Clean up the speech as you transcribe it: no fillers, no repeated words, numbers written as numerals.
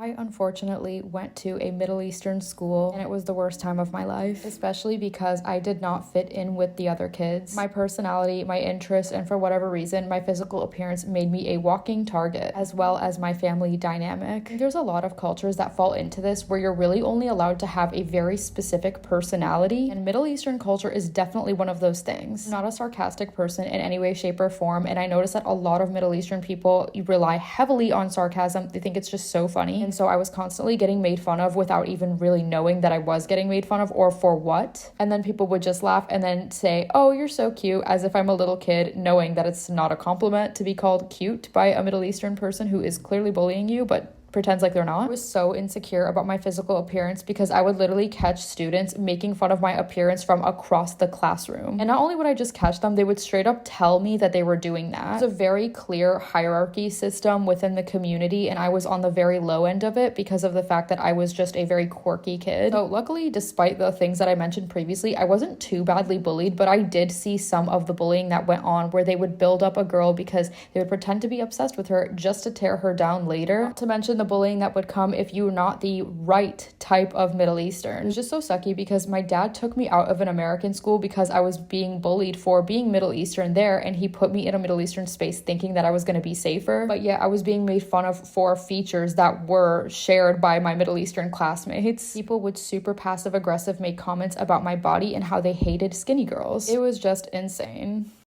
I unfortunately went to a Middle Eastern school and it was the worst time of my life, especially because I did not fit in with the other kids. My personality, my interests, and for whatever reason, my physical appearance made me a walking target, as well as my family dynamic. There's a lot of cultures that fall into this where you're really only allowed to have a very specific personality, and Middle Eastern culture is definitely one of those things. I'm not a sarcastic person in any way, shape, or form, and I noticed that a lot of Middle Eastern people rely heavily on sarcasm. They think it's just so funny. And so I was constantly getting made fun of without even really knowing that I was getting made fun of or for what. And then people would just laugh and then say, "Oh, you're so cute," as if I'm a little kid, knowing that it's not a compliment to be called cute by a Middle Eastern person who is clearly bullying you, but pretends like they're not. I was so insecure about my physical appearance because I would literally catch students making fun of my appearance from across the classroom. And not only would I just catch them, they would straight up tell me that they were doing that. There's a very clear hierarchy system within the community, and I was on the very low end of it because of the fact that I was just a very quirky kid. So luckily, despite the things that I mentioned previously, I wasn't too badly bullied, but I did see some of the bullying that went on where they would build up a girl because they would pretend to be obsessed with her just to tear her down later. Not to mention the bullying that would come if you're not the right type of Middle Eastern. It was just so sucky because my dad took me out of an American school because I was being bullied for being Middle Eastern there, and he put me in a Middle Eastern space thinking that I was going to be safer. But yeah, I was being made fun of for features that were shared by my Middle Eastern classmates. People would super passive aggressive make comments about my body and how they hated skinny girls. It was just insane.